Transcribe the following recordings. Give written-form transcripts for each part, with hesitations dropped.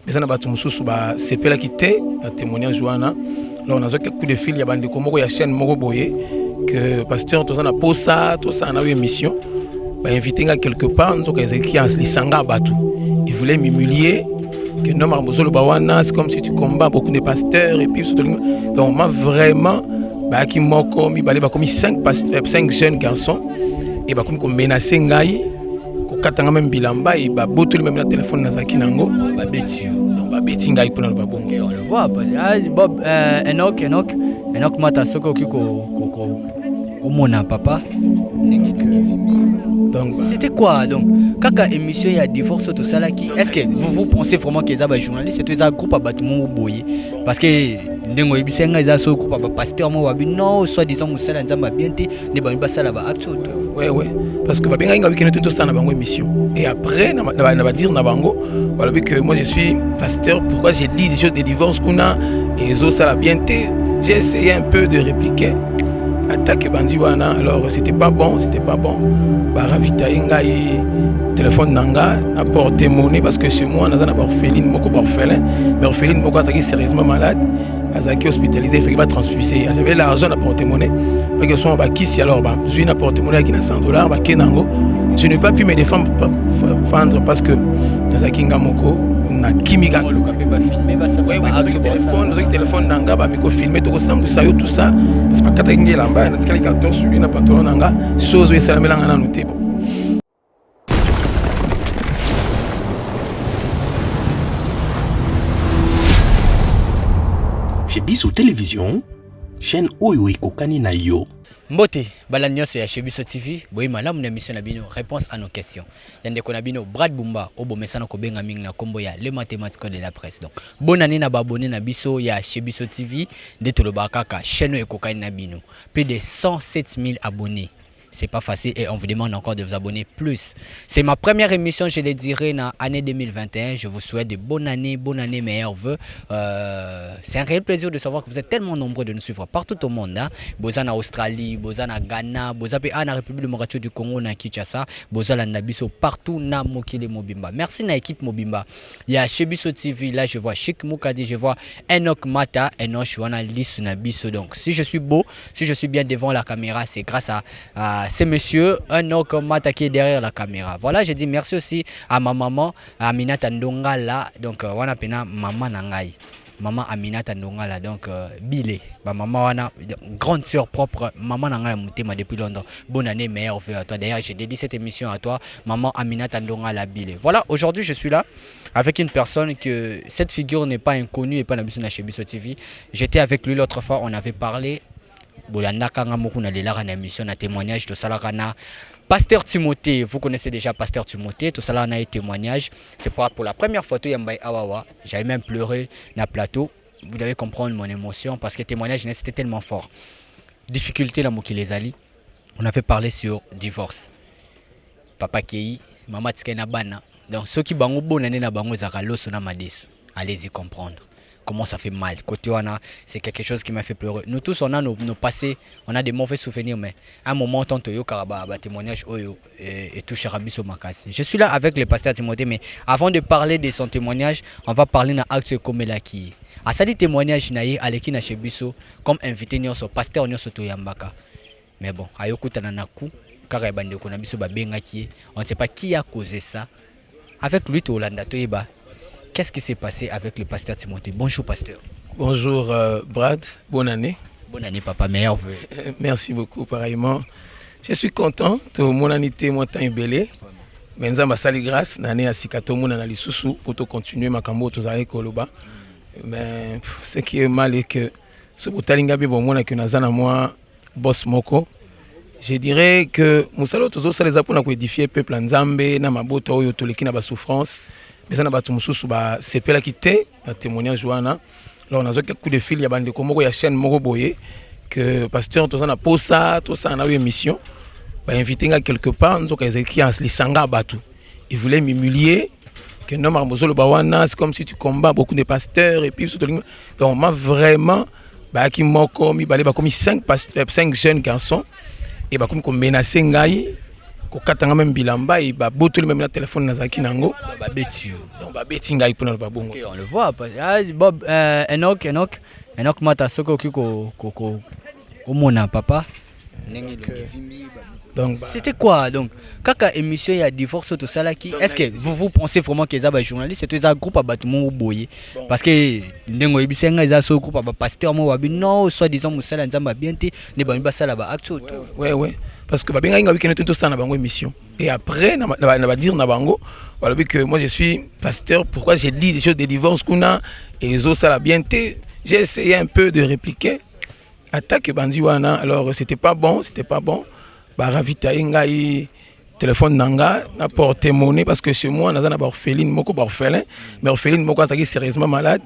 Mais ça n'a pas tout mususu ba sepela quitté un témoignage Joana. Là on a quelques coups de fil ya bande komoko ya chaîne moko boye que pasteur tout ça na posa tout ça na une émission ba invité nga quelque part nzoka ezeki en lisanga batu. Il voulait m'humilier que non marmozolo bawana c'est comme si tu combats beaucoup de pasteurs et puis surtout donc m'a vraiment ba ki moko mi balé ba comme 5 jeunes garçons et ba comme menacer ngai ko katanga même bilamba et ba botoli même na téléphone na zaki nango ba beti donc ba beti ngai pour na ba bongo on le voit Bob Enoch mata soko kiko au mona papa donc c'était quoi donc kaka émission ya divorce tout ça là qui est-ce que vous pensez vraiment que ça va journaliste c'est un groupe à bâtiment boyé parce que ndengo ibisenga za so groupe à pasteur mo wabi non soit disant musala nzamba bienté ne ba mbasa la ba acte ouais parce que ba benga nga weekend tout ça na bango émission et après na ba dire na bango voilà que moi je suis pasteur pourquoi j'ai dit des choses de divorce kuna et zo ça la bienté j'ai essayé un peu de répliquer attaque bandi wana alors c'était pas bon bah ravitailler ngai téléphone nanga na porter monnaie parce que chez moi naza na orpheline moko orphelin mais orpheline moko azaki sérieusement malade azaki hospitalisé il fallait pas transfuser j'avais l'argent na porter monnaie parce que son ba kisi alors ba zui na porter monnaie qui na $100 ba kenango je n'ai pas pu me défendre parce que nazaki ngamoko na kimika téléphone nanga ba miko filmer to sambusa yo tout ça parce que kata ngela mba na tikali carton sur na pantalon nanga chose et ça melanga na noté bon chez Biso Télévision chaîne oyo ekokani na yo Mbote, Balagnos et Chebiso TV, boy malam na mission na bino, réponse à nos questions. Yande ko na bino Brad Bumba, obo mesana ko benga ming na kombo ya les mathématiques de la presse. Donc, bonne année na babone na biso ya Chebiso TV, de to le bakaka chaîne ekokani na bino. Plus de 107 000 abonnés. C'est pas facile et on vous demande encore de vous abonner plus. C'est ma première émission, je le dirai, dans l'année 2021. Je vous souhaite de bonne année, meilleurs vœux. C'est un réel plaisir de savoir que vous êtes tellement nombreux de nous suivre partout au monde. Boza na Australie, Boza na Ghana, Boza na République démocratique du Congo, na Kinshasa, Boza na Nabiso, partout na Mokile Mobimba. Merci na équipe Mobimba. Il y a Chebiso TV, là je vois Chic Moukadi, je vois Enoch Mata, Enoch Chouana Lisu Nabiso. Donc si je suis beau, si je suis bien devant la caméra, c'est grâce à c'est monsieur Enoch Mata qui est derrière la caméra. Voilà, je dis merci aussi à ma maman Aminata Ndongala. Donc on a pena maman nangai. Maman Aminata Ndongala donc Bilé. Bah maman wana grande sœur propre maman nangai mutema depuis longtemps. Bonne année, meilleurs vœux à toi. D'ailleurs, j'ai dédié cette émission à toi, maman Aminata Ndongala Bilé. Voilà, aujourd'hui je suis là avec une personne que cette figure n'est pas inconnue et pas la chez Biso TV. J'étais avec lui l'autre fois, on avait parlé témoignage de Salarana. Pasteur Timothée, vous connaissez déjà Pasteur Timothée, tout ça là on a eu témoignage. C'est pour la première photo Yambaï Awawa, j'avais même pleuré dans le plateau. Vous devez comprendre mon émotion parce que le témoignage c'était tellement fort. Difficulté la les ali. On avait parlé sur divorce. Papa Kei, maman Tskena Bana. Donc ceux qui bango bonane na bango zakalo sona madesu. Allez-y comprendre. Comment ça fait mal. Côté Wana, c'est quelque chose qui m'a fait pleurer. Nous tous, on a nos passés, on a des mauvais souvenirs, mais à un moment, tant que Karaba, témoignage Oyo et tout Charabiso Makasi. Je suis là avec le pasteur Timothée, mais avant de parler de son témoignage, on va parler d'un acte comme Elaki. À ça, des témoignages, Naïe, Aleki Nachebiso, comme invité, Nyoso, pasteur Nyoso Toyambaka. Mais bon, Ayoko Tananaku, Karabande Konabiso Babengaki, on ne sait pas qui a causé ça. Avec lui, Tolanda Toyeba. Qu'est-ce qui s'est passé avec le pasteur Timothée? Bonjour pasteur. Bonjour Brad, bonne année. Bonne année papa, meilleur vœu. Merci beaucoup pareillement. Je suis content de mon année mon temps belé. Benza ma sali grâce nane asikato mon analyse sous pour continuer ma cambo tous avec Koloba. Mais ce qui est mal est que ce botalinga be bon mona que nazana moi boss moko. Je dirais que musalo tozo ça les apona ko édifier peuple nzambe na maboto oyo toleki na ba souffrance. Mais ça n'a pas tout mususu ba sepela quitté un témoignage Joana. Là on a quelques coups de fil ya bande komoko ya chaîne moko boye que pasteur tout ça na posa tout ça na une émission ba invité nga quelque part nzoka ezeki en lisanga batu. Il voulait m'humilier que non marmozolo bawana c'est comme si tu combats beaucoup de pasteurs et puis surtout donc m'a vraiment ba ki moko mi balé ba comme 5 jeunes garçons et ba comme menacer ngai kokatanga même bilamba et ba botoli même na téléphone nazaki nango ba beti donc ba beti ngai pour na ba bongo on le voit Bob Enoch mata soko kiko omona papa ndenge le vimbi. Donc c'était quoi donc kaka émission ya divorce tout ça là qui est-ce que vous pensez vraiment que ça va journaliste c'est un groupe à bâtiment boyer parce que ndengo ebisenga eza so groupe à pasteur mo wabi non soit disant musala nzamba bien te ne ba basala ba acte tout ouais parce que ba benga weekend tout ça na bango émission et après na ba dire na bango voilà que moi je suis pasteur pourquoi j'ai dit des choses de divorce kuna et zo ça la bien te j'ai essayé un peu de répliquer attaque bandi wana alors c'était pas bon bah ravita ngai téléphone nanga na porter monnaie parce que chez moi naza na orpheline moko orphelin mais orpheline moko azaki sérieusement malade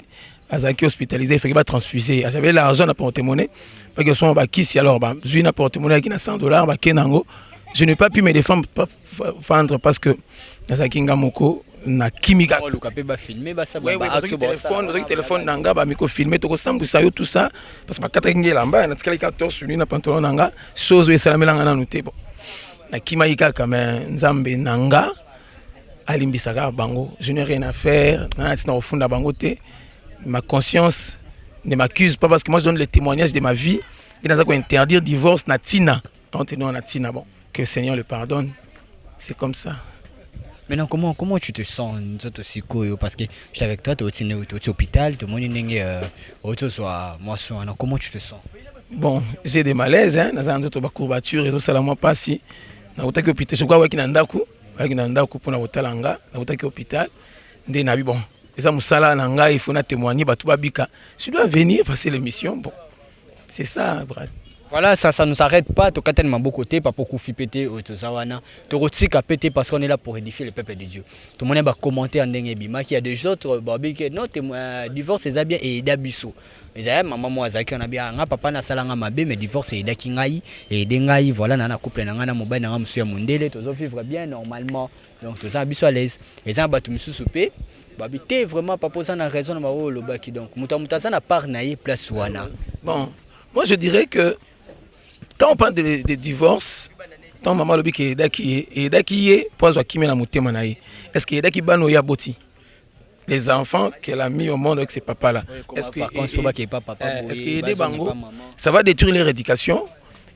azaki hospitalisé il fallait pas transfuser j'avais l'argent na porter monnaie parce que son ba kisi alors ba zui na porter monnaie qui na $100 ba kenango je n'ai pas pu me défendre parce que nazaki ngamoko na kimika le capé ba filmer ba ça ba téléphone nanga ba miko filmer to ko sambusa yo tout ça parce que ba kata ngela mba na tikali 14 na pantalon nanga chose et salamelanga na noté bon na kimaika quand même nzambe nanga alimbisaka bango je n'ai rien à faire na tina ofunda bango te ma conscience ne m'accuse pas parce que moi je donne les témoignages de ma vie et dans ça quoi interdire divorce na tina non na tina bon que le Seigneur le pardonne c'est comme ça. Maintenant, comment tu te sens aussi parce que j'étais avec toi, tu es au hôpital, tout le monde est comment tu te sens? Bon, j'ai des malaises, hein, dans une courbature et tout ça, moi pas si. Je crois qu'il y a un ndaku pour l'hôpital, hôpital. Bon, et ça musala nanga, il faut témoigner, je dois venir passer l'émission. Bon, c'est ça, Brad. Voilà, ça nous arrête pas, tu as tellement beau côté, pas pour koufi péter, tu as péter parce qu'on est là pour édifier le peuple de Dieu. Tout le monde va commenter en Dengebima qu'il y a des autres qui non, divorce c'est bien et d'abisso. Mais maman moi zaki on a bien papa na salanga mabe mais divorce et dakingai et dengai voilà na couple na ngana mobile na monsieur mundele to vivre bien normalement. Donc tout ça abisso à l'aise. Et ça ba tu me soupé. Babité vraiment pas posant la raison na ba lo baki donc mutamutaza na part na place wana. Bon, moi je dirais que quand on parle de divorce, tant maman lobi ke daki pense wa kimena mutema na ye. Est-ce que daki bano ya boti? Les enfants qu'elle a mis au monde avec ses papas là. Est-ce que aider bango ça va détruire leur éducation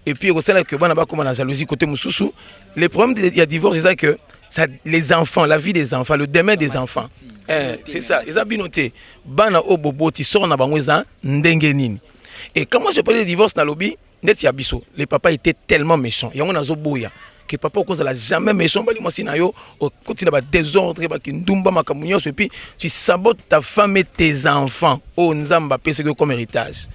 et puis aussi là que bana ba comme la jalousie côté mususu. Le problème il y a divorce c'est ça que ça, les enfants, la vie des enfants, le demain des enfants. C'est ça, ils ont bien noté. Bana oboboti sort na bango za ndenge nini. Et quand moi je parlais de divorce dans le lobby, les papas étaient tellement méchants. Il y a un boya que papa cause la jamais méchant. Bali moi sinayo continue à désordre, qui ndumba makamunyo et puis tu sabotes ta femme et tes enfants. Oh nzamba pèse que comme héritage.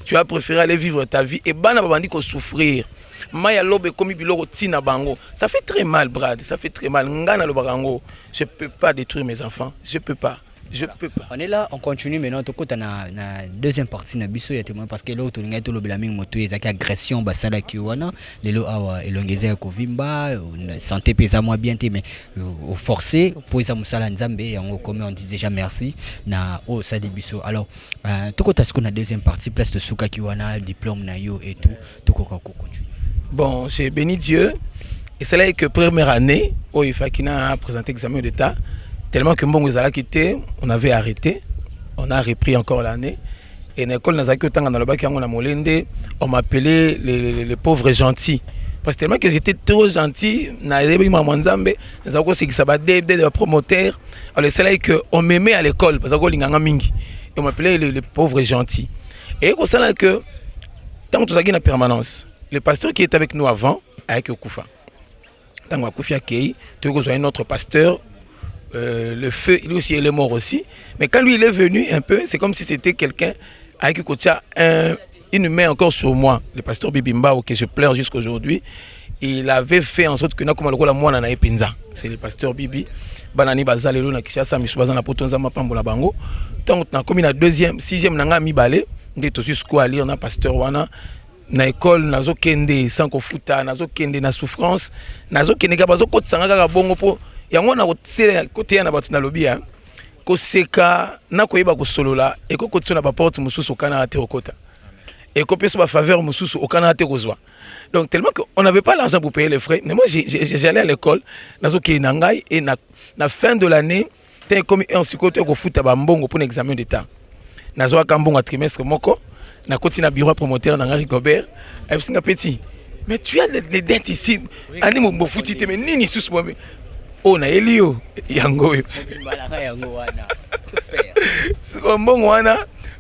Tu as préféré aller vivre ta vie et bana babandi ko souffrir. Maya lobe komi biloko tina bango. Ça fait très mal Brad, ça fait très mal. Ngana lo barango. Je peux pas détruire mes enfants. Je peux pas. On est là, on continue maintenant. On a la deuxième partie de biso parce que l'autre on a tout le blaming moto ezaki agression basala kiwana lelo awa elongeza ya kovimba santé pesa moi bien mais au forcé pour ça musala nzambe yango comme on dit déjà merci na o sali biso. Alors tokota ce qu'on a deuxième partie place de suka kiwana diplôme na yo et tout tokoka ko continue. Bon, j'ai béni Dieu et c'est là que première année où il fallait qu'il a présenté examen d'état. Tellement que Mbongo Zala quitté, on avait arrêté, on a repris encore l'année. Et l'école Nazaki Otanga dans le bac, on m'appelait les pauvres gentils. Parce que tellement que j'étais trop gentil, des promoteurs, c'est là qu'on m'aimait à l'école, parce qu'on m'appelait les pauvres gentils. Et c'est là que, tant que tout ça en permanence, le pasteur qui était avec nous avant, avec Koufa, tant que Koufa Kei, tu as un autre pasteur. Le feu, il aussi il est mort aussi. Mais quand lui il est venu un peu, c'est comme si c'était quelqu'un avec qui une main encore sur moi. Le pasteur Bibimba, que je pleure jusqu'aujourd'hui, il avait fait en sorte que nous comme moi on a pinza. C'est le pasteur Bibi. Banani bazalelo na kishasa misubaza na potonza mapambola bango. Tant on a comme la deuxième, sixième nanga mi balé, ndé aussi quoi aller on a pasteur wana na école nazo kende sans ko futa nazo kende na souffrance nazo kende ka bazo kotsanga ka bongo po yango na côté na batu na lobby hein ko seka na ko yeba ko solola e ko kotsona ba porte mususu kana te okota et copier sur ma faveur Moussous au Canada Tekozwa. Donc tellement qu'on n'avait pas l'argent pour payer les frais. Mais moi j'allais à l'école, et la fin de l'année, t'es comme un psychote au foot à Bambongo pour un examen d'état. Nazoa Kambongo à trimestre moko, na continue bureau promoteur dans Henri Gobert, et puis petit. Mais tu as les dettes ici. Ani mo foot mais nini sous moi. Oh na Elio yango. Balaka yango wana. Que faire? Sur mbongo wana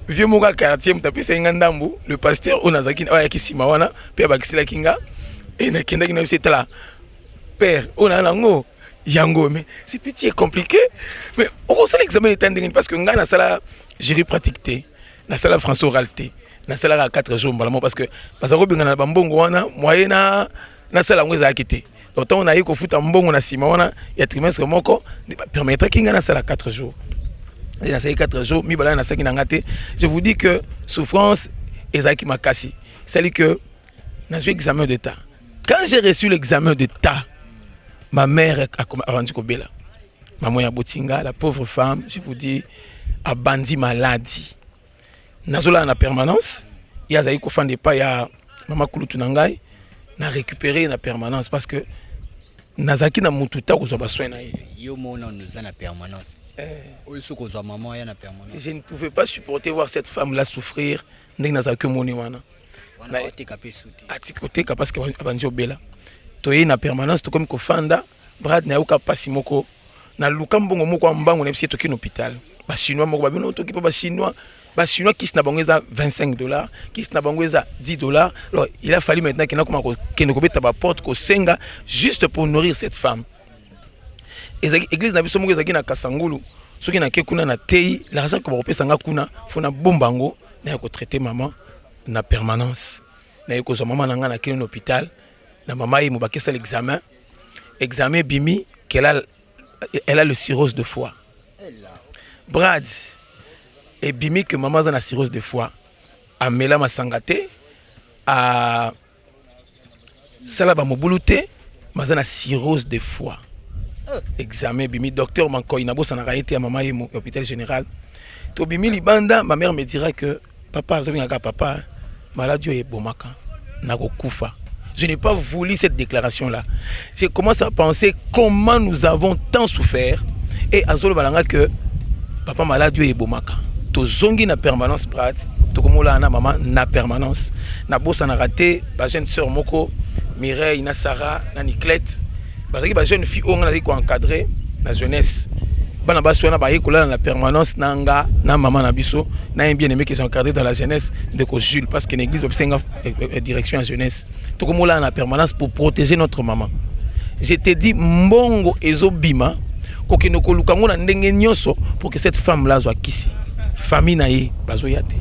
vieux moka quartier mtape senga ndambu le pasteur onazaki wa yakisima wana pe bakisila kinga et na kenda kina c'est là père on a lango yango mais c'est petit et compliqué mais on sait l'examen est tending parce que nga na sala gérer pratique na sala français oralité na sala à 4 jours mbalamment parce que bazako binga na bambongo wana moyena na sala ngweza akité donc on a eu ko futa mbongo na sima wana ya trimestre moko permettre kinga na sala 4 jours. Il a 4 jours, je vous dis que souffrance et Zaki Makassi. C'est-à-dire que dans l'examen d'état. Quand j'ai reçu l'examen d'état, ma mère a rendu Kobela. Maman Botinga, la pauvre femme, je vous dis, a bandit maladie. Nazola en permanence, il y a Zaïko Fandepa, il y a Maman Kouloutunangai, n'a récupéré la permanence parce que Nazaki n'a mututa ko soba soin na yo mona nous en permanence. Je ne pouvais pas supporter voir cette femme-là souffrir. Parce que abanzi obela. Toye na permanence to comme ko fanda brad na yoka pasimoko na lukambongo moko mbango na psi to kin hôpital. Ba chinois moko ba bino to ki pa ba chinois qui se n'a bangeza $25, qui se n'a bangeza $10. Alors il a fallu maintenant qu'il n'a comme que ne kobeta ba porte ko senga juste pour nourrir cette femme. Église na biso moko ezaki na Kasangulu soki na kekuna na tei l'argent ko ba pesa nga kuna fona bombango na ko traiter maman na permanence na ko zo maman nga na kino hôpital na maman yi mobakesa l'examen bimi qu'elle a le cirrhose de foie. Brad et bimi que maman a la cirrhose de foie a mela masangate a sala ba mobulute mazana cirrhose de foie. Examen bimi docteur manko inabo sana raité à maman et hôpital général to bimi libanda ma mère me dira que papa papa maladie est bomaka nako kufa. Je n'ai pas voulu cette déclaration là. J'ai commencé à penser comment nous avons tant souffert et azolo balanga que papa maladie est bomaka to zongi na permanence brad to komola na maman na permanence na bossa na raté ba jeune sœur moko Mireille na Sarah na Niclette. Parce que les jeunes filles ont encadré la jeunesse. Bana baso na ba dans la permanence nanga na maman na biso na un bien aimé qui sont encadrés dans la jeunesse de Jules parce que l'église a direction en jeunesse. Tout comme là en la permanence pour protéger notre maman. Je te dis mbongo ezobima ko kinoko lukango na ndenge nyonso pour que cette femme là soit kisi. Famille na ye bazo yate.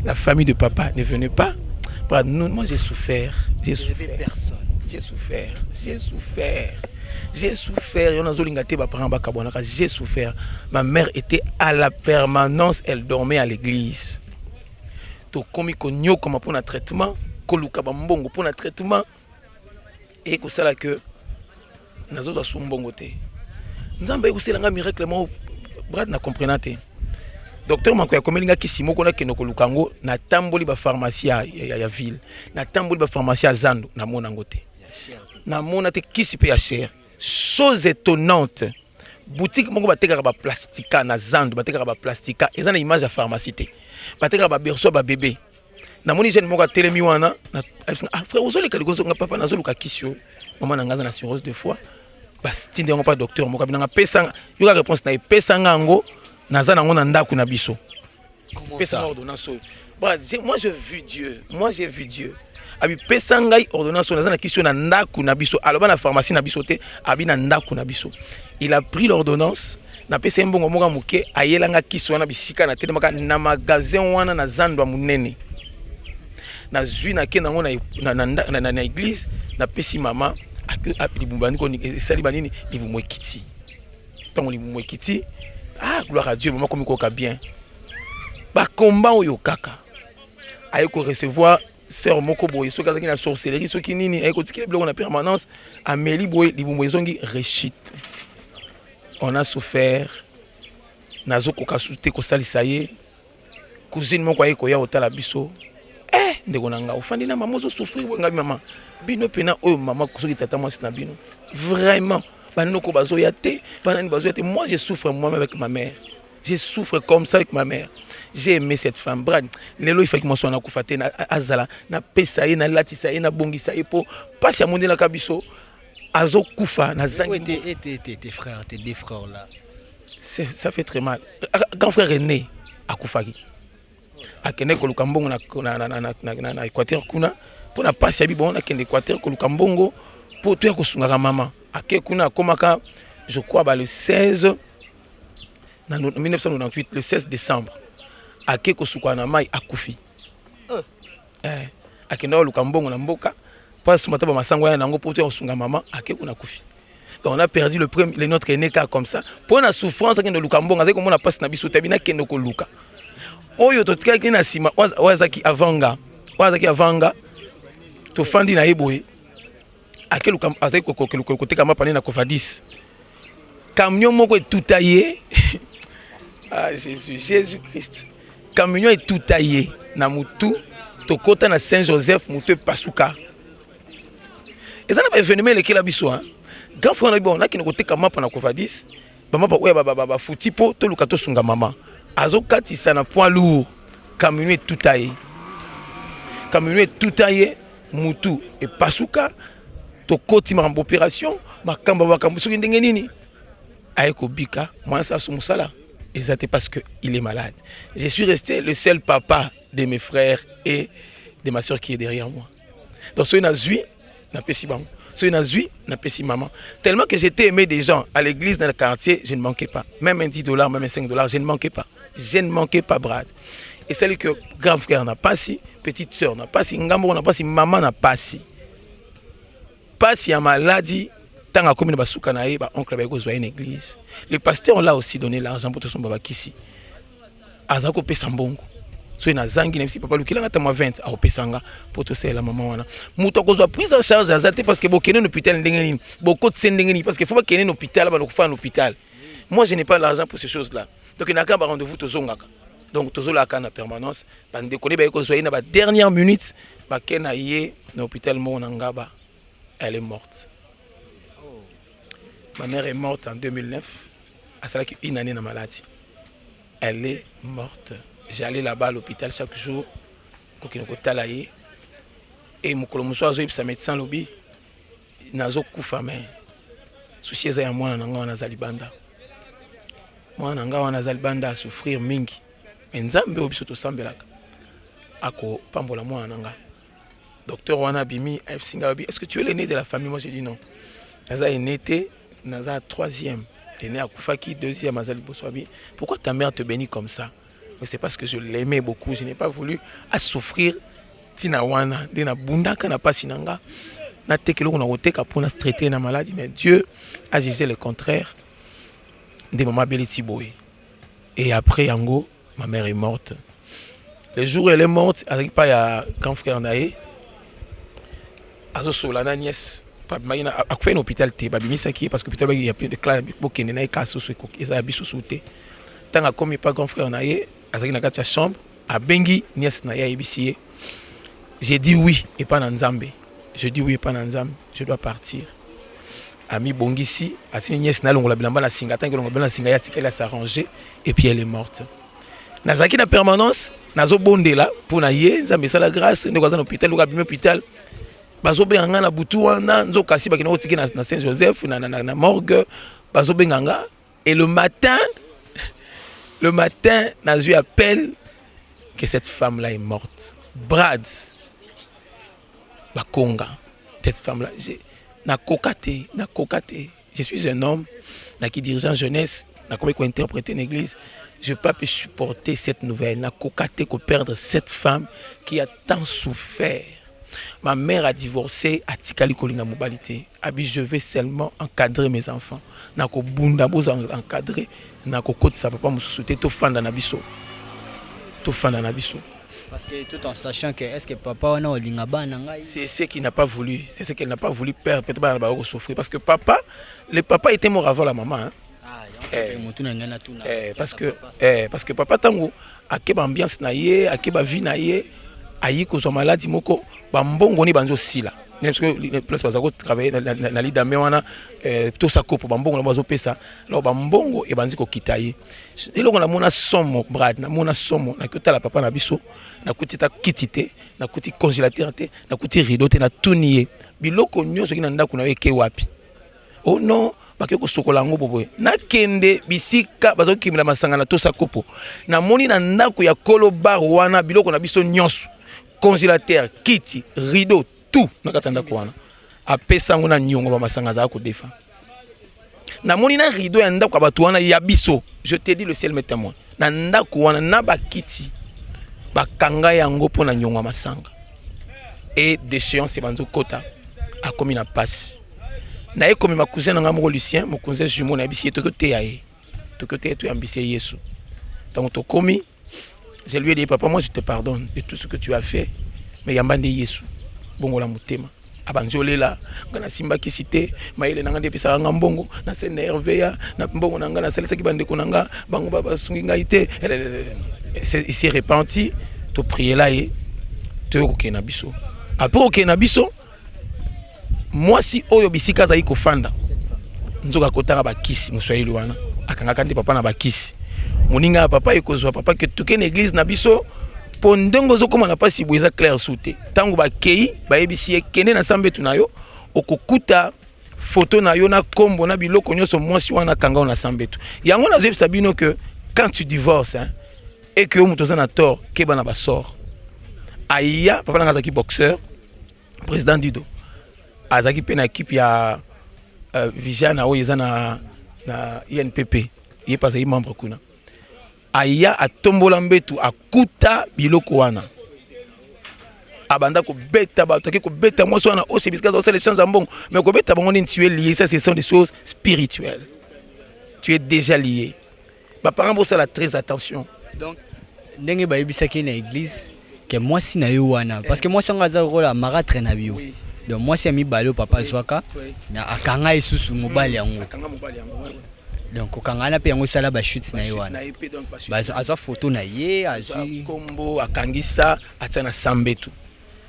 La famille de papa ne venait pas. Moi j'ai souffert, j'ai souffert. J'ai souffert. Ma mère était à la permanence, elle dormait à l'église. To komi konyo comme pour un traitement, koluka bambongo pour un traitement et que ça là que nazo za sumbongo te. Nzamba eko nga miracle mo brad na comprenate. Docteur manko ya komelinga kisimo kona kenoko lukango na tamboli ba pharmacie ya ville. Na tamboli ba pharmacie ya Zando na mona ngote. Na mona te kisi pe ya cher. Chose étonnante. Boutique moko batekaka ba plastika na Zando batekaka ba plastika eza na image ya pharmacie te. Batekaka ba berceau ba bébé. Na moni jeune moko telemi wana na frère ozoli kalikoso nga papa nazo luka kisio. Maman na ngaza na cirrhose de foie. Bastinde ngo pas docteur moko binanga pesa yoka réponse na pesa ngango naza nango na ndaku na biso. Pesa ordonnance. Moi j'ai vu Dieu. Abi pesa ngai ordonnance naza na kisio na ndaku na biso. Aloba na pharmacie na biso te abi na ndaku na biso. Il a pris l'ordonnance na pesa mbongo moka muke ayelanga kisio na bisika na tele maka na magasin wana na Zando munene. Na zui na kena ngo na église na pesi mama libumbani ko sali banini libumwekiti. Tango libumwekiti gloire à Dieu maman comme koka bien. Ba combat oyo kaka. Ayeko recevoir sœur moko boye so kazaki na sorcellerie so kinini ayeko tikile bloko na permanence Amélie boye libumwezongi rechute. On a souffert. Nazo koka souté ko salisa ye. Cousine moko ayeko ya otala biso. ndeko na nga ofandi na maman zo souffrir bo ngai maman bino pena oyo maman soki tata moi na bino vraiment banoko bazo ya te banani bazo ya te moi je souffre moi-même avec ma mère je souffre comme ça avec ma mère j'ai aimé cette femme Brad lelo il faut que moi soit na kufate na azala na pesa ye na latisa ye na bongisa ye po pasi ya mondela kabiso azo kufa na zangi tes frères tes deux frères là ça fait très mal grand frère aîné akufaki akende koluka mbongo na Équateur kuna pona pasi ya bibo na kende Équateur koluka mbongo po to ya kosunga maman ake kuna komaka je crois le 16 en 1998 le 16 décembre ake kosuka na mai akufi akende koluka mbongo na mboka pas mata ba masango ya nango po to ya kosunga maman ake kuna kufi. Donc on a perdu le notre aîné car comme ça pour la souffrance que nous lukambon avec comme on a passé na biso tabina kendo ko luka oyo to tika kina sima wazaki avanga to fandi na eboye akelu kam azaki ko côté kama pani na Cofadis camion moko est tout taillé ah Jésus Christ camion est tout taillé na mutu to kota na Saint-Joseph mutu pasuka et ça n'a pas événement le kila biso hein. Grand frère on a qui ne côté kama na Cofadis mama ba futi po to luka to sunga mama azokati sana poids lourd camion est tout taillé mutu et pasuka to koti ma opération makamba bakambu soki ndenge nini ayeko bika moi ça sumusala et ça parce que il est malade je suis resté le seul papa de mes frères et de ma soeur qui est derrière moi donc so na zui na pesi bango so na zui na pesi maman tellement que j'étais aimé des gens à l'église dans le quartier je ne manquais pas même un $10 même un $5 je ne manquais pas Brad et celle que grand frère n'a pas si petite sœur n'a pas si ngambo n'a pas si maman n'a pas si à maladie tant à commune basuka na ye ba oncle ba kozwa une église les pasteurs ont là aussi donné l'argent pour tout son baba kisi azako pesa mbongo so ina zangi na papa lukila ngata ma 20 a opesanga pour tout ça la maman wana muto kozwa prise en charge azate parce que bokene no hôpital ndenge nini boko tsendenge nini parce que faut pas kene no hôpital ba nokufa no hôpital moi je n'ai pas l'argent pour ces choses là donc il n'a qu'un rendez-vous tozongaka donc tozola kana permanence bande koné ba kozwa ina ba dernière minute ba kena ye na hôpital mo na ngaba elle est morte. Ma mère est morte en 2009. À cela qui une année dans maladie. Elle est morte. J'allais là-bas à l'hôpital chaque jour. Et mon colomoso sa médecin lobby. Nazo kufa mais souci ya moi na nga na zalibanda. Moi na nga na zalibanda a souffrir mingi. Nzambe obiso to sambelaka. Ako pambola moi na nga. Docteur Wana Bimi, est-ce que tu es l'aîné de la famille? Moi j'ai dit non. Naza est né, Naza troisième. Il est né à Koufaki, deuxième à Zaliboswabi. Pourquoi ta mère te bénit comme ça? C'est parce que je l'aimais beaucoup. Je n'ai pas voulu à souffrir. Tina Wana, Dena Bunda, Kana Pasinanga. Na tekelo on a oteka pour nous traiter na maladie. Mais Dieu a jugé le contraire de maman Beliti Boy. Et après, Yango, ma mère est morte. Le jour où elle est morte, avec pas un grand frère Naé. Azo solana nièce babimaki na akufai na hôpital te babimisaki parce que hôpital il y a plein de clans bokende na ekaso so eza biso soute tanga comme pas grand frère na ye azaki na kati ya chambre abengi nièce na ye ayebisi j'ai dit oui et pas na nzambe je dis oui et pas na nzambe je dois partir ami bongisi atini nièce na longola bilamba na singa tangi longola bilamba na singa ya tikela s'arranger et puis elle est morte nazaki na permanence nazo bondela pour na ye nzambe sala grâce ndeko za na hôpital loka bimi hôpital bazobenga na butu wana nzokasi bakina otiki na Saint-Joseph na morgue bazobenga et le matin Nazu appelle que cette femme là est morte. Brad Bakonga, cette femme là na kokate. Je suis un homme qui dirigeant jeunesse, na comment interpréter une église. Je ne peux pas supporter cette nouvelle. Na kokate ko perdre cette femme qui a tant souffert. Ma mère a divorcé à Tikali Kolinga Mobilité. Je vais seulement encadrer mes enfants. Nako bunda boza encadrer. Nako kote sa papa mususuté to fanda na biso. Parce que tout en sachant que est-ce que papa wana olinga bana ngai. C'est ce qu'il n'a pas voulu. C'est ce qu'elle n'a pas voulu perdre. Peut-être pas va souffrir parce que le papa était mort avant la maman. Hein? Parce que papa tango akeba ambiance na ye, akeba vie na ye. ayi ko so maladi moko ba mbongo ni banzo sila parce que place bazako travailler na lida mewana to sakopo ba mbongo na bazo pesa alors ba mbongo e banzi ko kitaye eloko na mona somo brad na mona somo na kota la papa na biso na kutita kitite na kuti congélateur te na kuti rideau te na tunier biloko nyonso kina ndako na weke wapi oh non bake ko sokola ngo boboye na kende bisika bazo kimila masanga na to sakopo na moni na ndako ya kolo bar wana biloko na biso nyonso congélateur kiti rideau tout na katanda ko wana apesa ngo na nyongo ba masanga za ko defa na moni na rideau ya ndako abatu wana ya biso je te dis le ciel m'est témoin na ndako wana na bakiti bakanga yango pona nyongo masanga et déchéance banzo kota a komi na passe na ye komi ma cousin nga moko Lucien mon cousin jumeau na bisi to côté yae to côté to ambitieux Yesu donc to komi je lui ai dit papa moi je te pardonne de tout ce que tu as fait mais yambande Yesu bongo la mutema abanzolela ngana simba kisite maile nanga ndepesa nga mbongo na se nerveya na mbongo nanga na salisa ki bande konanga bango baba sungi ngaite il s'est repenti to prier là et to kokena biso après kokena biso moi si oyo bisika za iko fanda nzoka kotanga bakisi muswahili wana akanga kandi papa na bakisi moninga papa ekozwa papa ke tuke na église na biso pondongo zokoma na pasi boeza clair souté tango ba kei ba ebisi ekende na sambetu na yo okokuta photo na yo na kombo na biloko nyonso mwasi wana kanga na sambetu yango na zebisa bino que quand tu divorces hein, et que muto za na tort keba na ba sort aya papa na zaki boxeur président Dido azaki pe na équipe ya Vijana o yeza na INPP ye pas ay membre kuna aya atombola mbetu akuta biloko wana abanda ko beta ba toki ko beta moi so na o sebisika za les chances mbongo mais ko beta bango ni tu es lié ça ce sont des choses spirituelles tu es déjà lié ba parents bo ça la très attention donc ndenge ba yebisaki na église que moi si na yo wana parce que moi sanga za rola maratre na bio donc moi si ami balo papa zwaka na akanga isusu mobali yango donc okangana pe yango sala ba shoot na yo wana ba azwa photo na ye azwi kombo akangisa acha na sambetu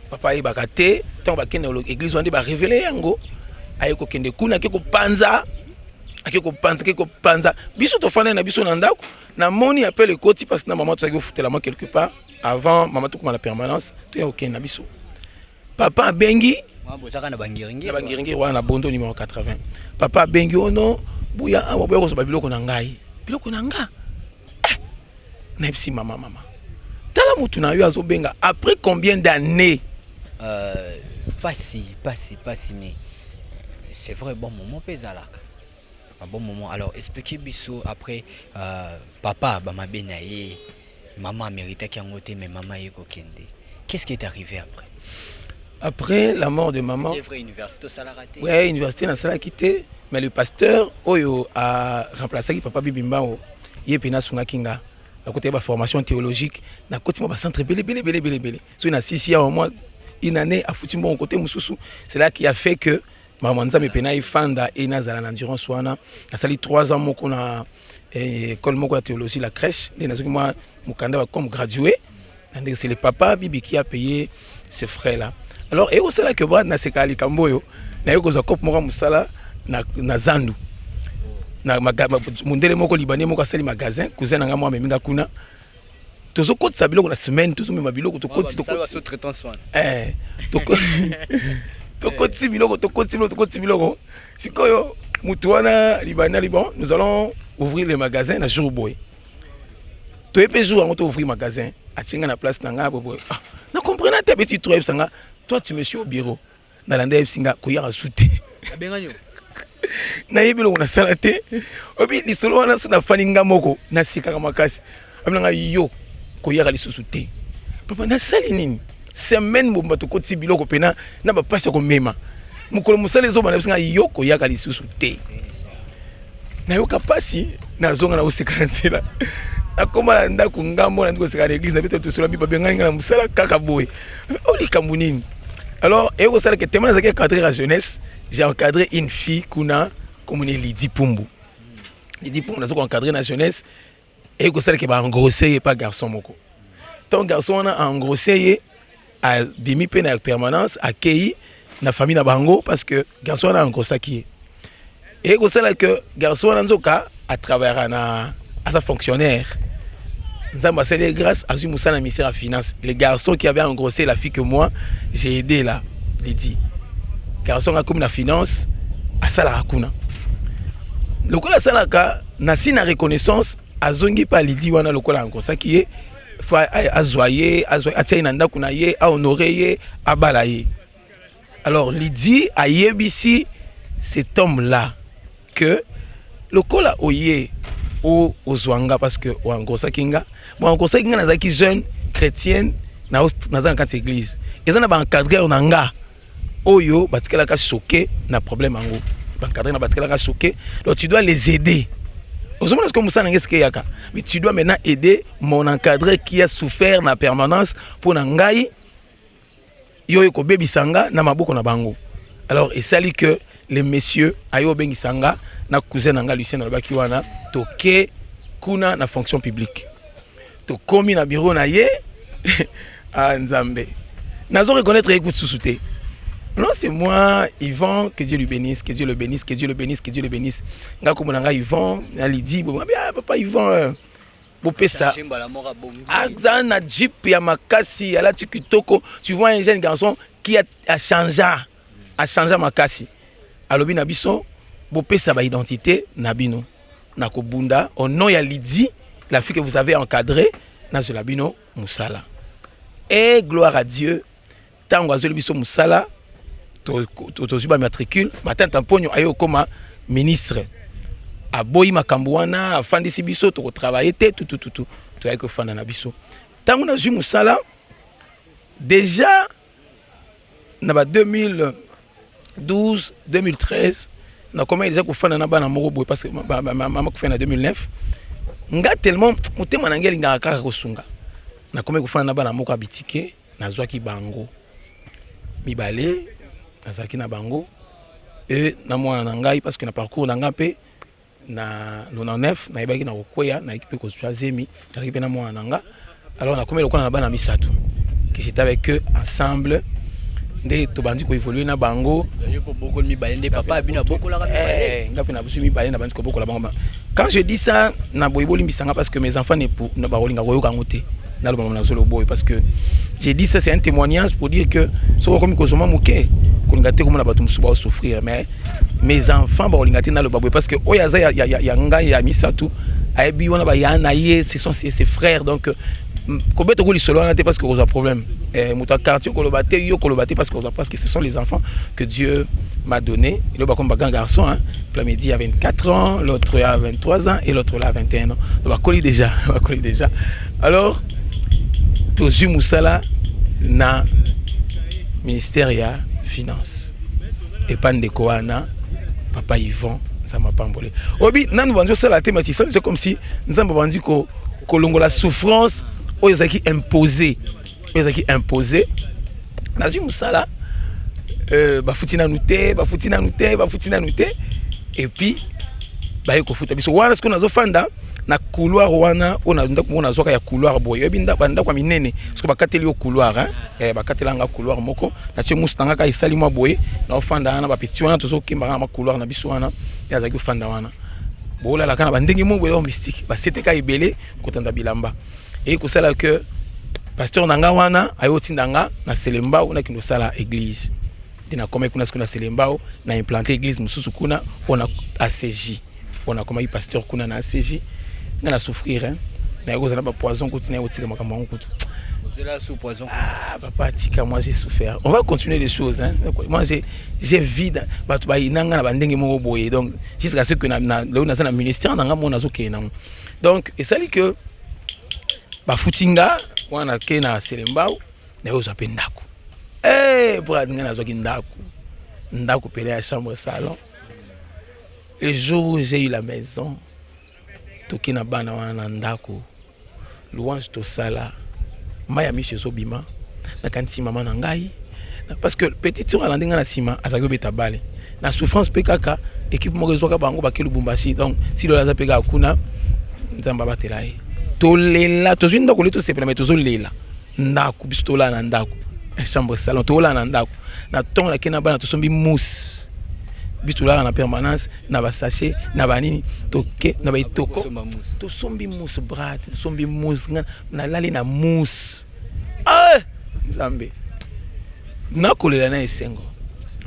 papa yebaka te tant bakende église wande ba révéler yango ayeko kende kuna ke ko panza biso to fana na biso na ndako na moni appelle le koti parce que na maman to saki foutre la main quelque part avant maman to comme la permanence to ya okende na biso papa bengi bozaka na bangiringi wana bondo numéro 80 papa bengi ono buya amoboya ko so biloko na ngai biloko na nga na ipsi mama tala mutu na yo azobenga après combien d'années pas si mais c'est vrai bon moment pesalaka un bon moment alors expliquez biso après papa ba mabena ye maman mérita ki ngote mais maman yeko kende qu'est-ce qui est arrivé après la mort de maman université ça raté ouais université na sala quitté mais le pasteur oyo a remplacé papa Bibimba ye pena sunga kinga na côté ba formation théologique na côté ba centre belé so na 6 ans au moins une année à foutu mon côté mususu c'est là qui a fait que maman nzambe pena ifanda et nazala na endurance wana na sali 3 ans moko na école moko ya théologie la crèche et na moi mukanda comme gradué c'est le papa Bibi qui a payé ce frère là alors et aussi là que brad na sekali kamboyo na yoko za cop moko musala na zandu na mundele moko libanais moko asali magasin cousin nga moi meminga kuna tozo kotsa biloko na semaine tozo mema biloko to kotsi biloko sikoyo mutu wana libanais bon nous allons ouvrir le magasin na jour boy to epé jour on to ouvrir magasin atinga na place nanga boy na comprendre ta petit trop sanga toi tu me suis au bureau na landa singa ko ya souté abenganyo na yebilo na salate obi lisolo wana so na faninga moko na sikaka makasi aminanga yo ko ya lisusu te papa na sali nini semaine bomba to koti biloko pena na ba pasi ko mema mukolo musale zo bana singa yo ko ya lisusu te na yo kapasi na zonga na usikanzela akoma nda kungambo na ndiko sekana église na bito to sola biba bengani na musala kaka boy oli kamunini alors et au sala que témoin zaki cadrer la jeunesse j'ai encadré une fille kuna comme Lydie Pumbu na zo encadrer la jeunesse et au sala que ba engrosser pas garçon moko ton garçon on a engrossé a bimi pe na permanence accueilli na famille na bango parce que garçon a encore ça qui est et que c'est là que garçon anzoka à travers na à sa fonctionnaire Nzamba c'est grâce à Moussa na ministère de finance les garçons qui avaient engrossé la fille que moi j'ai aidé là Lydie garçon a comme la finance à ça la rakuna lokola salaka na sina reconnaissance azongi pa Lydie wana lokola encore ça qui est fa azoyer atia inanda kuna ye a honorer a balayer. Alors Lydie a yebisi cet homme là que lokola oye o ozwanga parce que o encore ça kinga bon encore ça kinga nazaki jeune chrétienne na dans une église et ça na ba encadreur nanga oyo batikala ka choqué na problème ango ba encadreur na batikala ka choqué donc tu dois les aider. Aujourd'hui, comme ça, mais tu dois maintenant aider mon encadré qui a souffert na permanence pour n'angai yo ko baby sanga na maboko na bango. Alors et ça dit que les messieurs ayo bengi sanga na cousin nanga Lucien na baki wana toke kuna na fonction publique. To komi na bureau na ye à Nzambe. Nazo reconnaître écoute sous-souté. Non, c'est moi, Yvan, que Dieu lui bénisse, que Dieu le bénisse, que Dieu le bénisse, que Dieu le bénisse. Nga comme nanga Yvan, Lydie, papa Yvan, bopé ça. Axan na Jeep ya makasi, ala tikitoko, tu vois un jeune garçon qui a changé makasi. Alobi na biso, bopé ça ba identité na bino. Na kobunda, au nom ya Lydie, la fille que vous avez encadrée, na Zolabino Moussala. Et gloire à Dieu, tango azoli biso Moussala. Tu matricule matin tamponyo ayo koma ministre aboyi makambo wana afandisi biso to travailler tout to ayo ko fanda na biso tango na jumu sala déjà na ba 2012 2013 na comment déjà ko fanda na bana moko boy parce que maman ko fanda na 2009 nga tellement mutema na ngeli nga kaka ko sunga na comment ko fanda na bana moko abitike na zwaki bango mibale nazaki na bango et na mwana na ngai parce que na parcours na ngape na 99 na ibaki na kokwea na équipe ko troisième na équipe na mwana na nga alors na komela kona na bana misato que j'étais avec eux ensemble nde to bandi ko évoluer na bango ko boko mi balende papa bina boko la ngape na busu mi balende bandi ko boko la bango. Quand je dis ça na boyeboli mbisanga parce que mes enfants ne pour na barolinga koyoka ngote na lo mama na zolo boy parce que j'ai dit ça c'est un témoignage pour dire que so comme ko soma muke ko ngate ko na batu musuba au souffrir mais mes enfants barolinga te na lo baboy parce que oyaza ya ngai ya misatu ayebi wana ba yana ye ce sont ses frères donc ko beto ko li solo na te parce que ko a problème muta quartier ko lo baté yo ko lo baté parce que ce sont les enfants que Dieu m'a donné et le ba comme bagan garçon hein la midi a 24 ans l'autre a 23 ans et l'autre là a 21 ans donc ba coller déjà alors tozu musala na ministère ya finance et pan de koana papa Yvan ça m'a pas embolé obi nanu banjo sala thématique c'est comme si nzamba bandi ko longola souffrance oyezaki imposé nazu musala bafutina nute et puis baye ko futa biso wana ce qu'on a zofanda na couloir wana ona ndako mona zoka ya couloir boye binda banda kwa minene parce ba kateli au couloir hein ba katela nga couloir moko na tie mustanga ka isali mwa boye na ofanda na ba petit wana tozo kimba ma couloir na biso wana ya zaki ofanda wana bola la kana bandenge mo boye mystique ba sete ka ibele kotanda bilamba et ko sala que pasteur nanga wana ayo tindanga na Selemba ona kindo sala église dina comme kuna skuna Selemba na implanter église mususu kuna ona ACJ ona comme pasteur kuna na ACJ na souffrir hein na cause na ba poison continue au tika makambo nkutu cela sous poison papa tika moi j'ai souffert on va continuer les choses hein moi j'ai vide batu ba inanga na bandenge moko boye donc jusqu'à ce que na na ministère na ngamo nazo kena donc et ça dit que ba futinga wana kena Selembao na yo zape ndako pour nga nazo ki ndako pele à chambre salon le jour où j'ai eu la maison toki na bana wana ndako louange to sala maya miche zobima na kanti mama na ngai parce que petite sœur alandinga na sima azaki beta bale na souffrance pe kaka équipe mo rezoka bango bakelu Lubumbashi donc si lo laza pe ka kuna nzamba batela to lela to zinda ko leto sepela mais to zo lela ndako bisto la na ndako chambre salon to la nandako na ton la kena bana to sombi mousse bitu la na permanence na ba sachet na banini to ke na ba itoko to sombi mousse brat to sombi mousse na lali na mousse Nzambe na kolela na esengo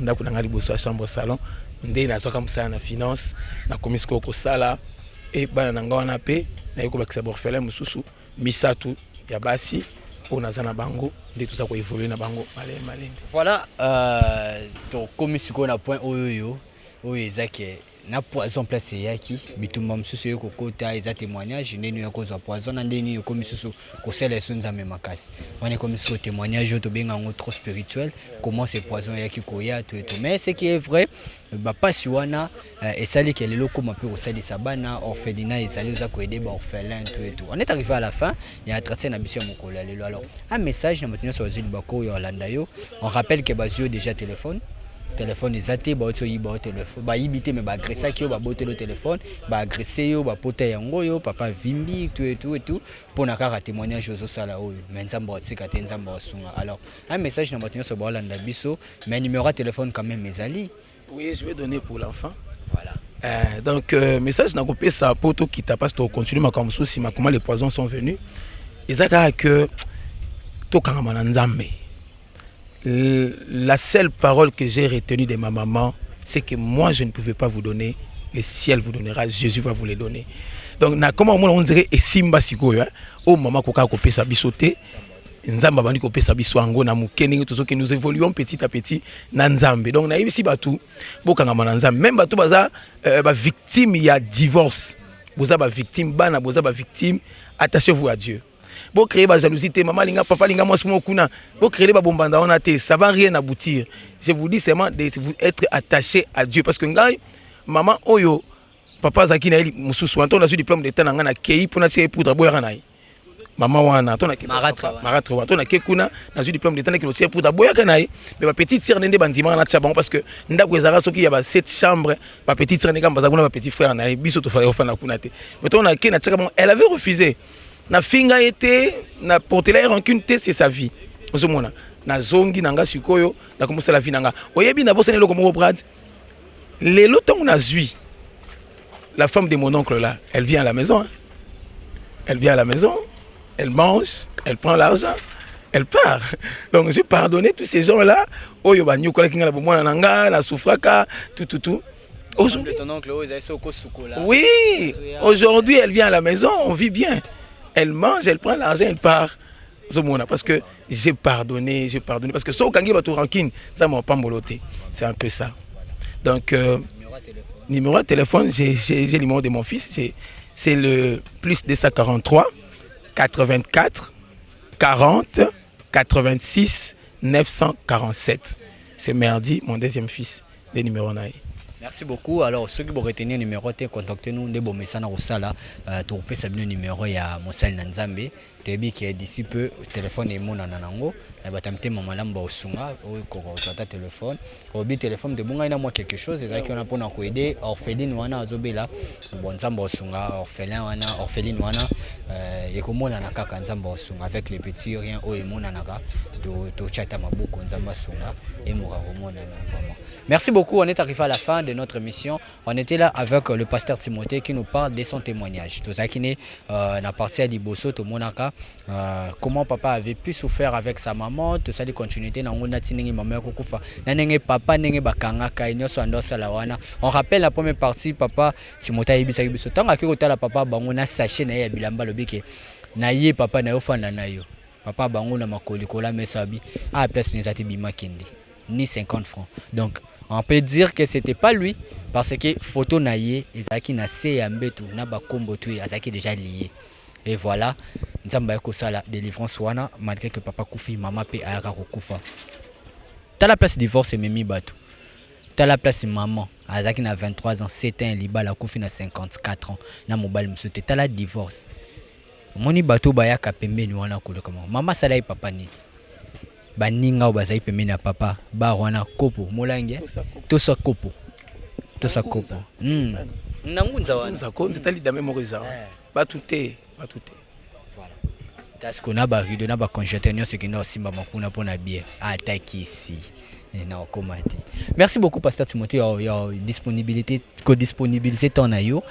ndako na ngali boso chambre salon nde na soka musala na finance na komisiko ko sala et bana na ngwana pe na yeko bakisa borfelin mususu misatu ya basi pour nazana bango de tout ça ko évoluer na bango malembe. Voilà to komisiko na point oyo ezake na poison place yaki bitumba msusu yoko kota eza témoignage ndeni yako za poison na ndeni yoko misusu ko sele sunza memakasi on comme ce témoignage to benga ngo trop spirituel comment ce poison yaki koya tout mais ce qui est vrai ba pasi wana esali ke lelo ko mape ko sali sabana orphelinat ezali za ko aider ba orphelin tout on est arrivé à la fin il y a traité na biso mokolo lelo alors un message na motinyo sur zili bako yo Orlando yo on rappelle que bazio déjà téléphone ezate ba oto yiba téléphone ba yibité mais ba agresser ki yo ba boté le téléphone ba agresser yo ba poté yango yo papa vimbi tout pour na kaka témoignage ozo sala oyo mais nzambo otsika te nzambo osunga alors un message na motinyo so ba Orlando biso mais numéro de téléphone quand même ezali. Oui, je vais donner pour l'enfant. Voilà. Donc message na kopé ça poto qui t'a pas to continuer ma comme souci ma comment les poisons sont venus. Ezaka que to kanga na nzambe. La seule parole que j'ai retenue de ma maman, c'est que moi je ne pouvais pas vous donner, le ciel vous donnera, Jésus va vous les donner. Donc na comment on dirait et simba sikoyo hein. Oh maman koka kopé ça bisoté. Nzamba bandi kopé ça biso ango na mukeni tout ce que nous évoluons petit à petit na nzambe. Donc na ici batu bokanga na nzambe même batu baza ba victime il y a divorce. Boza ba victime bana boza ba victime, attachez-vous à Dieu. Bon créer ba jalousie maman linga papa linga moi smo kuna bon créer ba bombanda on a té ça va rien aboutir. Je vous dis seulement d'être attaché à Dieu parce que ngai maman oyo papa zaki na mususu anto na su diplôme d'état na ngana kei pona tshé pour boya na maman wana to na maratra wana to na kekuna na su diplôme d'état na kilo tshé pour boya na mais ba petite sœur ndé bandima na tshaba parce que ndako ezara soki ya ba 7 chambres ba petite sœur ndeka mbaza kuna ba petit frère na biso to fa na kuna te mais to na ke na tshaka bon elle avait refusé. Na finga été na portela rancune té c'est sa vie ozomona na zongi nanga sikoyo na commencer la vie nanga oyebi na bosene loko mo brad lelo tongo na zui la femme de mon oncle là elle vient à la maison hein? Elle vient à la maison elle mange elle prend l'argent elle part donc j'ai pardonné tous ces gens là oyo ba nyokola kinga la bomona nanga na soufraka tout aujourd'hui oui aujourd'hui elle vient à la maison on vit bien. Elle mange, elle prend l'argent, elle part. Parce que j'ai pardonné. Parce que so kangi bato rancune, ça m'a pas moloté. C'est un peu ça. Donc, numéro de téléphone, j'ai le numéro de mon fils. C'est le plus 243 84 40 86 947. C'est Merdi, mon deuxième fils, les numéros naïs. Merci beaucoup. Alors, ceux qui vont retenir le numéro, contactez-nous. Nous avons message au sala. Tu peux savoir le numéro il y a Monsal Nanzambe. Tu es qui est d'ici peu. Téléphone est mon anango. Il va t'amener mon madame Baosunga. Ou tu téléphone. Au bi téléphone de bon, il y a moi quelque chose. C'est ça qu'on a pour nous aider. Orpheline wana azobela. Bon Nzamba Baosunga. Orphelin wana. Orpheline wana. Et comme on a naka Nzamba Baosunga avec les petits rien. Oh et mon anaka. Tu chatta ma beaucoup Nzamba Baosunga. Et mon vraiment. Merci beaucoup. On est arrivé à la fin de notre mission. On était là avec le pasteur Timothée qui nous parle de son témoignage. Tout ça qui n'est na partie à Diboso, tout monaka. Comment papa avait pu souffrir avec sa maman. Tout ça de continuité. Na ngona tinengi maman kokufa. Na nenge papa nenge bakanga ka nyoso ando salawana. On rappelle la première partie papa Timothée ibisa biso. Tant que kota la papa bangona sachet na ya bilamba lobike. Na ye papa na yo fanda na yo. Papa bangona makoli kola mesabi. Ah place nezati bima kende. Ni 50 francs. Donc on peut dire que c'était pas lui parce que photo naïe ezaki na seyambetu na bakombo tu azaki déjà lié. Et voilà, nzamba ko sala délivrance wana malgré que papa kufi maman pe ayaka kokufa. Ta la place divorce memi batu. Ta la place maman azaki na 23 ans, 7 ans libala kufi na 54 ans na mobile msote ta la divorce. Moni batu bayaka pembeni wana koloka maman sala papa ni. Baninga bazai pembeni ya papa ba wana kopo molange tosa kopo nangunza wana ça compte c'est tali dame moko za ba touté voilà Parce qu'on a rideau, on a congélateur, nous c'est que nous aussi makuna pour na bière. Attaque ici. Merci beaucoup Pasteur Timothée, il y a disponibilité ton ayo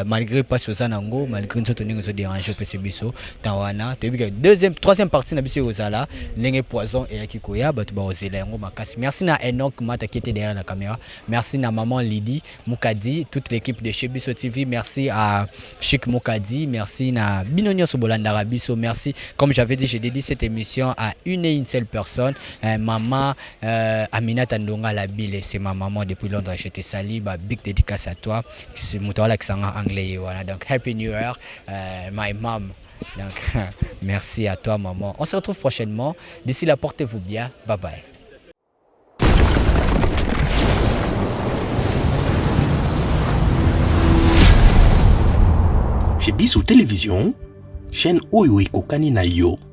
malgré pas sur zanango malgré nous tenir nous déranger pe sebiso tawana deuxième troisième partie na biso ozala ndenge poison et akikoya batu ba ozela ngo makasi. Merci na Enoch Mata qui était derrière la caméra, merci na maman Lydie Mukadi, toute l'équipe de chez Biso TV, merci à Chic Mukadi, merci na Binonio Sobolanda Rabiso, merci comme j'avais dit, j'ai dédié cette émission à une seule personne, maman Aminata Ndonga Labile, c'est ma maman depuis Londres, je te salue, big dédicace à toi, c'est mon accent anglais, voilà, donc Happy New Year, my mom, donc merci à toi maman, on se retrouve prochainement, d'ici là portez-vous bien, bye bye. Chez Biso Télévision, chaîne Oyo Ekokani na yo.